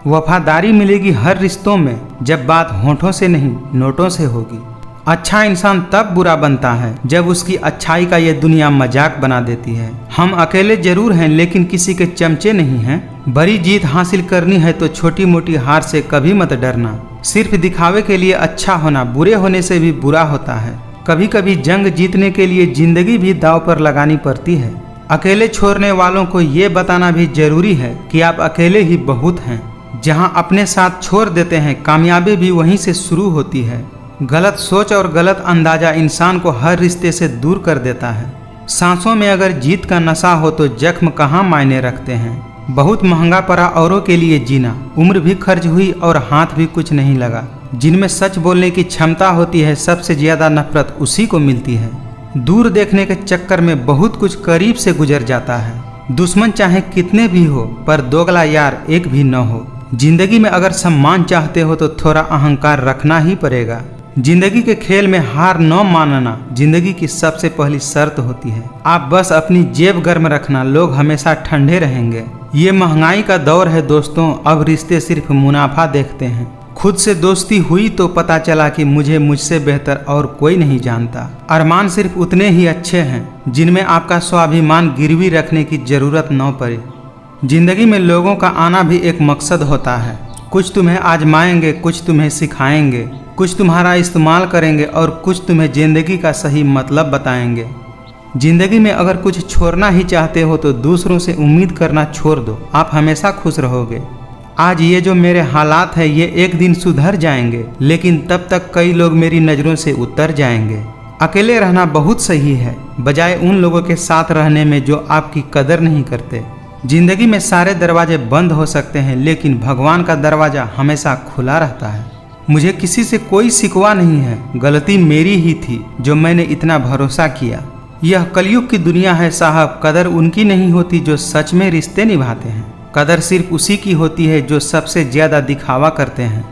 [SPEAKER 1] वफादारी मिलेगी हर रिश्तों में, जब बात होठों से नहीं नोटों से होगी। अच्छा इंसान तब बुरा बनता है जब उसकी अच्छाई का ये दुनिया मजाक बना देती है। हम अकेले जरूर हैं, लेकिन किसी के चमचे नहीं हैं। बड़ी जीत हासिल करनी है तो छोटी मोटी हार से कभी मत डरना। सिर्फ दिखावे के लिए अच्छा होना बुरे होने से भी बुरा होता है। कभी कभी जंग जीतने के लिए जिंदगी भी दांव पर लगानी पड़ती है। अकेले छोड़ने वालों को ये बताना भी जरूरी है कि आप अकेले ही बहुत हैं। जहां अपने साथ छोड़ देते हैं, कामयाबी भी वहीं से शुरू होती है। गलत सोच और गलत अंदाजा इंसान को हर रिश्ते से दूर कर देता है। सांसों में अगर जीत का नशा हो तो जख्म कहाँ मायने रखते हैं। बहुत महंगा पड़ा औरों के लिए जीना, उम्र भी खर्च हुई और हाथ भी कुछ नहीं लगा। जिनमें सच बोलने की क्षमता होती है, सबसे ज्यादा नफरत उसी को मिलती है। दूर देखने के चक्कर में बहुत कुछ करीब से गुजर जाता है। दुश्मन चाहे कितने भी हो, पर दोगला यार एक भी न हो। जिंदगी में अगर सम्मान चाहते हो तो थोड़ा अहंकार रखना ही पड़ेगा। जिंदगी के खेल में हार न मानना जिंदगी की सबसे पहली शर्त होती है। आप बस अपनी जेब गर्म रखना, लोग हमेशा ठंडे रहेंगे। ये महंगाई का दौर है दोस्तों, अब रिश्ते सिर्फ मुनाफा देखते हैं। खुद से दोस्ती हुई तो पता चला कि मुझसे बेहतर और कोई नहीं जानता। अरमान सिर्फ उतने ही अच्छे हैं जिनमें आपका स्वाभिमान गिरवी रखने की जरूरत न पड़े। जिंदगी में लोगों का आना भी एक मकसद होता है। कुछ तुम्हें आजमाएंगे, कुछ तुम्हें सिखाएंगे, कुछ तुम्हारा इस्तेमाल करेंगे और कुछ तुम्हें जिंदगी का सही मतलब बताएंगे। जिंदगी में अगर कुछ छोड़ना ही चाहते हो तो दूसरों से उम्मीद करना छोड़ दो, आप हमेशा खुश रहोगे। आज ये जो मेरे हालात है ये एक दिन सुधर जाएंगे, लेकिन तब तक कई लोग मेरी नज़रों से उतर जाएंगे। अकेले रहना बहुत सही है, बजाय उन लोगों के साथ रहने में जो आपकी कदर नहीं करते। जिंदगी में सारे दरवाजे बंद हो सकते हैं, लेकिन भगवान का दरवाज़ा हमेशा खुला रहता है। मुझे किसी से कोई शिकवा नहीं है, गलती मेरी ही थी जो मैंने इतना भरोसा किया। यह कलयुग की दुनिया है साहब, कदर उनकी नहीं होती जो सच में रिश्ते निभाते हैं। कदर सिर्फ उसी की होती है जो सबसे ज़्यादा दिखावा करते हैं।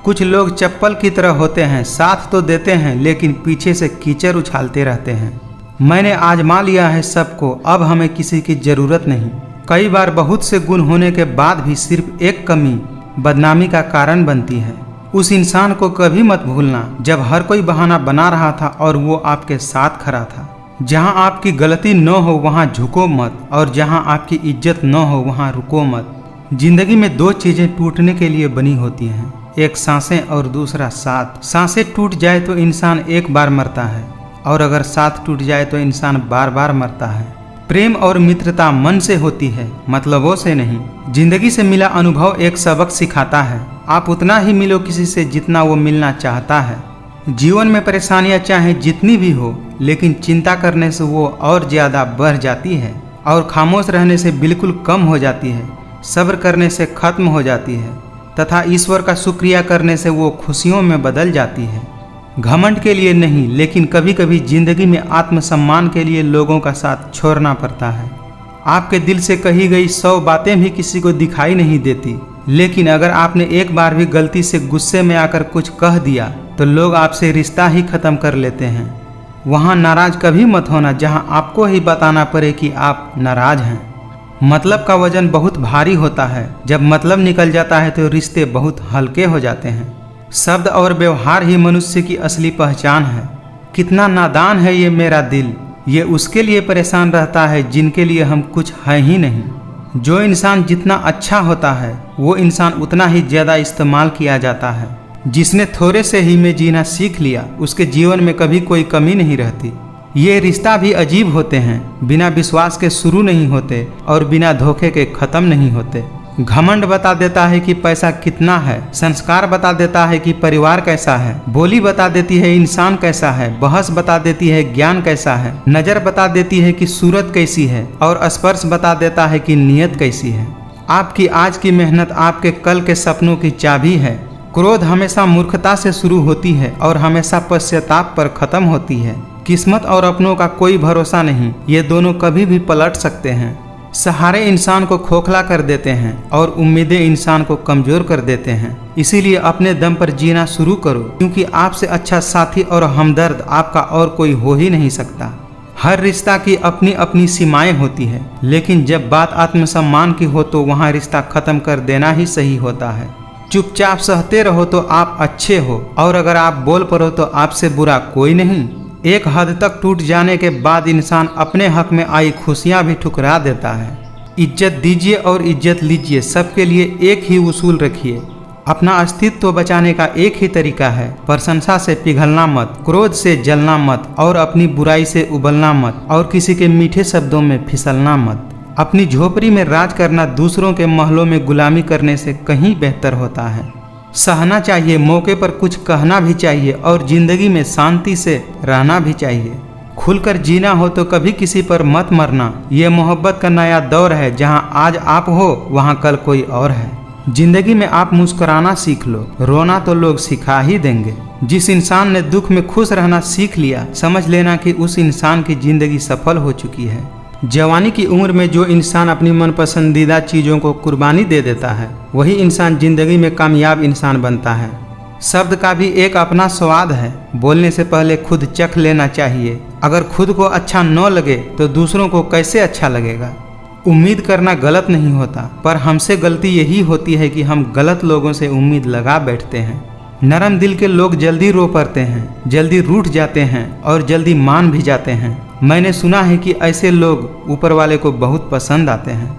[SPEAKER 1] कुछ लोग चप्पल की तरह होते हैं, साथ तो देते हैं लेकिन पीछे से कीचड़ उछालते रहते हैं। मैंने आजमा लिया है सबको, अब हमें किसी की ज़रूरत नहीं। कई बार बहुत से गुण होने के बाद भी सिर्फ एक कमी बदनामी का कारण बनती है। उस इंसान को कभी मत भूलना जब हर कोई बहाना बना रहा था और वो आपके साथ खड़ा था। जहां आपकी गलती न हो वहां झुको मत, और जहां आपकी इज्जत न हो वहां रुको मत। जिंदगी में दो चीज़ें टूटने के लिए बनी होती हैं, एक सांसें और दूसरा साथ। सांसें टूट जाए तो इंसान एक बार मरता है, और अगर साथ टूट जाए तो इंसान बार बार मरता है। प्रेम और मित्रता मन से होती है, मतलबों से नहीं। जिंदगी से मिला अनुभव एक सबक सिखाता है। आप उतना ही मिलो किसी से जितना वो मिलना चाहता है। जीवन में परेशानियां चाहे जितनी भी हो, लेकिन चिंता करने से वो और ज़्यादा बढ़ जाती है, और खामोश रहने से बिल्कुल कम हो जाती है। सब्र करने से खत्म हो जाती है, तथा ईश्वर का शुक्रिया करने से वो खुशियों में बदल जाती है। घमंड के लिए नहीं, लेकिन कभी कभी जिंदगी में आत्मसम्मान के लिए लोगों का साथ छोड़ना पड़ता है। आपके दिल से कही गई 100 बातें भी किसी को दिखाई नहीं देती, लेकिन अगर आपने एक बार भी गलती से गुस्से में आकर कुछ कह दिया तो लोग आपसे रिश्ता ही खत्म कर लेते हैं। वहाँ नाराज कभी मत होना जहाँ आपको ही बताना पड़े कि आप नाराज हैं। मतलब का वजन बहुत भारी होता है, जब मतलब निकल जाता है तो रिश्ते बहुत हल्के हो जाते हैं। शब्द और व्यवहार ही मनुष्य की असली पहचान है। कितना नादान है ये मेरा दिल, ये उसके लिए परेशान रहता है जिनके लिए हम कुछ है ही नहीं। जो इंसान जितना अच्छा होता है वो इंसान उतना ही ज़्यादा इस्तेमाल किया जाता है। जिसने थोड़े से ही में जीना सीख लिया उसके जीवन में कभी कोई कमी नहीं रहती। ये रिश्ता भी अजीब होते हैं, बिना विश्वास के शुरू नहीं होते और बिना धोखे के ख़त्म नहीं होते। घमंड बता देता है कि पैसा कितना है, संस्कार बता देता है कि परिवार कैसा है, बोली बता देती है इंसान कैसा है, बहस बता देती है ज्ञान कैसा है, नज़र बता देती है कि सूरत कैसी है, और स्पर्श बता देता है कि नीयत कैसी है। आपकी आज की मेहनत आपके कल के सपनों की चाबी है। क्रोध हमेशा मूर्खता से शुरू होती है और हमेशा पश्चाताप पर खत्म होती है। किस्मत और अपनों का कोई भरोसा नहीं, ये दोनों कभी भी पलट सकते हैं। सहारे इंसान को खोखला कर देते हैं और उम्मीदें इंसान को कमजोर कर देते हैं। इसीलिए अपने दम पर जीना शुरू करो, क्योंकि आपसे अच्छा साथी और हमदर्द आपका और कोई हो ही नहीं सकता। हर रिश्ता की अपनी अपनी सीमाएं होती है, लेकिन जब बात आत्मसम्मान की हो तो वहाँ रिश्ता खत्म कर देना ही सही होता है। चुपचाप सहते रहो तो आप अच्छे हो, और अगर आप बोल पड़ो तो आपसे बुरा कोई नहीं। एक हद तक टूट जाने के बाद इंसान अपने हक में आई खुशियां भी ठुकरा देता है। इज्जत दीजिए और इज्जत लीजिए, सबके लिए एक ही उसूल रखिए। अपना अस्तित्व बचाने का एक ही तरीका है, प्रशंसा से पिघलना मत, क्रोध से जलना मत, और अपनी बुराई से उबलना मत, और किसी के मीठे शब्दों में फिसलना मत। अपनी झोपड़ी में राज करना दूसरों के महलों में गुलामी करने से कहीं बेहतर होता है। सहना चाहिए, मौके पर कुछ कहना भी चाहिए, और जिंदगी में शांति से रहना भी चाहिए। खुलकर जीना हो तो कभी किसी पर मत मरना। ये मोहब्बत का नया दौर है, जहाँ आज आप हो वहाँ कल कोई और है। जिंदगी में आप मुस्कुराना सीख लो, रोना तो लोग सिखा ही देंगे। जिस इंसान ने दुख में खुश रहना सीख लिया, समझ लेना कि उस इंसान की जिंदगी सफल हो चुकी है। जवानी की उम्र में जो इंसान अपनी मन पसंदीदा चीज़ों को कुर्बानी दे देता है, वही इंसान जिंदगी में कामयाब इंसान बनता है। शब्द का भी एक अपना स्वाद है, बोलने से पहले खुद चख लेना चाहिए। अगर खुद को अच्छा न लगे तो दूसरों को कैसे अच्छा लगेगा। उम्मीद करना गलत नहीं होता, पर हमसे गलती यही होती है कि हम गलत लोगों से उम्मीद लगा बैठते हैं। नरम दिल के लोग जल्दी रो पड़ते हैं, जल्दी रूठ जाते हैं, और जल्दी मान भी जाते हैं। मैंने सुना है कि ऐसे लोग ऊपर वाले को बहुत पसंद आते हैं।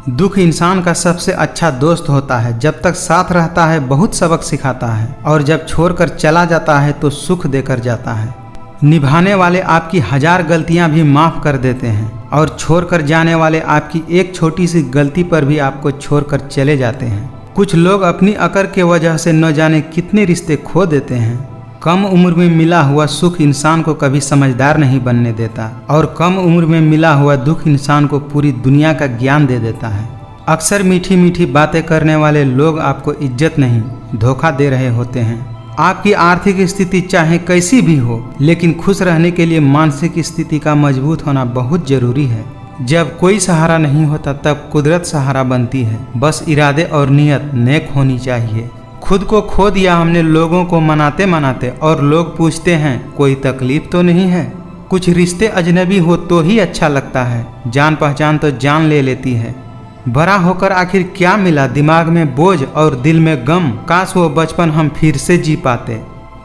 [SPEAKER 1] दुख इंसान का सबसे अच्छा दोस्त होता है। जब तक साथ रहता है बहुत सबक सिखाता है, और जब छोड़कर चला जाता है तो सुख देकर जाता है। निभाने वाले आपकी 1000 गलतियां भी माफ़ कर देते हैं, और छोड़कर जाने वाले आपकी एक छोटी सी गलती पर भी आपको छोड़कर चले जाते हैं। कुछ लोग अपनी अकड़ के वजह से न जाने कितने रिश्ते खो देते हैं। कम उम्र में मिला हुआ सुख इंसान को कभी समझदार नहीं बनने देता, और कम उम्र में मिला हुआ दुख इंसान को पूरी दुनिया का ज्ञान दे देता है। अक्सर मीठी मीठी बातें करने वाले लोग आपको इज्जत नहीं, धोखा दे रहे होते हैं। आपकी आर्थिक स्थिति चाहे कैसी भी हो, लेकिन खुश रहने के लिए मानसिक स्थिति का मजबूत होना बहुत जरूरी है। जब कोई सहारा नहीं होता तब कुदरत सहारा बनती है। बस इरादे और नियत नेक होनी चाहिए। खुद को खो दिया हमने लोगों को मनाते मनाते, और लोग पूछते हैं कोई तकलीफ तो नहीं है। कुछ रिश्ते अजनबी हो तो ही अच्छा लगता है, जान पहचान तो जान ले लेती है। बड़ा होकर आखिर क्या मिला, दिमाग में बोझ और दिल में गम। काश वो बचपन हम फिर से जी पाते।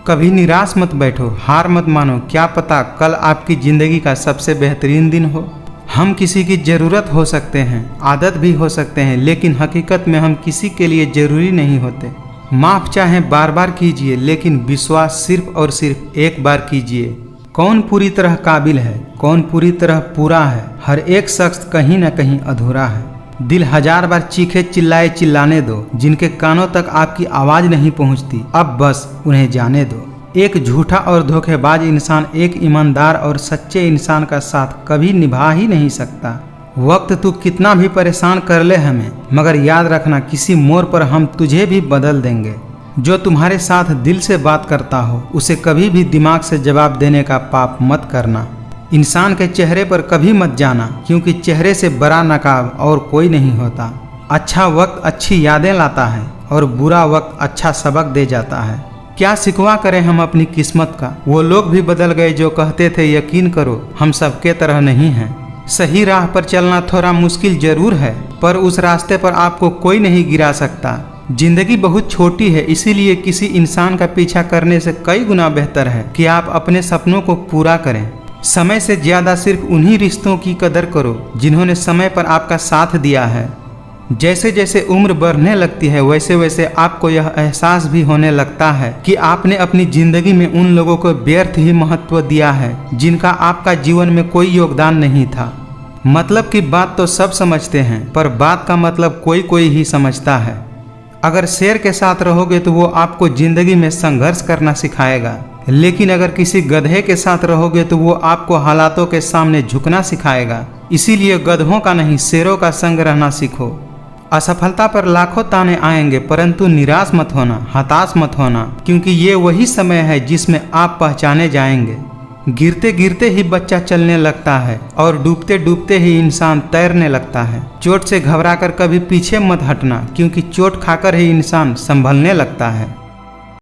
[SPEAKER 1] कभी निराश मत बैठो, हार मत मानो, क्या पता कल आपकी ज़िंदगी का सबसे बेहतरीन दिन हो। हम किसी की ज़रूरत हो सकते हैं, आदत भी हो सकते हैं, लेकिन हकीकत में हम किसी के लिए ज़रूरी नहीं होते। माफ़ चाहे बार बार कीजिए, लेकिन विश्वास सिर्फ और सिर्फ एक बार कीजिए। कौन पूरी तरह काबिल है, कौन पूरी तरह पूरा है। हर एक शख्स कहीं न कहीं अधूरा है। दिल 1000 बार चीखे चिल्लाए चिल्लाने दो, जिनके कानों तक आपकी आवाज़ नहीं पहुंचती, अब बस उन्हें जाने दो। एक झूठा और धोखेबाज इंसान एक ईमानदार और सच्चे इंसान का साथ कभी निभा ही नहीं सकता। वक्त तू कितना भी परेशान कर ले हमें, मगर याद रखना किसी मोड़ पर हम तुझे भी बदल देंगे। जो तुम्हारे साथ दिल से बात करता हो, उसे कभी भी दिमाग से जवाब देने का पाप मत करना। इंसान के चेहरे पर कभी मत जाना, क्योंकि चेहरे से बड़ा नकाब और कोई नहीं होता। अच्छा वक्त अच्छी यादें लाता है, और बुरा वक्त अच्छा सबक दे जाता है। क्या शिकवा करें हम अपनी किस्मत का। वो लोग भी बदल गए जो कहते थे यकीन करो हम सबके तरह नहीं हैं। सही राह पर चलना थोड़ा मुश्किल जरूर है, पर उस रास्ते पर आपको कोई नहीं गिरा सकता। जिंदगी बहुत छोटी है, इसीलिए किसी इंसान का पीछा करने से कई गुना बेहतर है कि आप अपने सपनों को पूरा करें। समय से ज़्यादा सिर्फ उन्हीं रिश्तों की कदर करो जिन्होंने समय पर आपका साथ दिया है। जैसे जैसे उम्र बढ़ने लगती है, वैसे वैसे आपको यह एहसास भी होने लगता है कि आपने अपनी ज़िंदगी में उन लोगों को व्यर्थ ही महत्व दिया है जिनका आपका जीवन में कोई योगदान नहीं था। मतलब की बात तो सब समझते हैं, पर बात का मतलब कोई कोई ही समझता है। अगर शेर के साथ रहोगे तो वो आपको ज़िंदगी में संघर्ष करना सिखाएगा, लेकिन अगर किसी गधे के साथ रहोगे तो वो आपको हालातों के सामने झुकना सिखाएगा। इसीलिए गधों का नहीं, शेरों का संग रहना सीखो। असफलता पर लाखों ताने आएंगे, परंतु निराश मत होना, हताश मत होना, क्योंकि ये वही समय है जिसमें आप पहचाने जाएंगे। गिरते गिरते ही बच्चा चलने लगता है, और डूबते डूबते ही इंसान तैरने लगता है। चोट से घबराकर कभी पीछे मत हटना, क्योंकि चोट खाकर ही इंसान संभलने लगता है।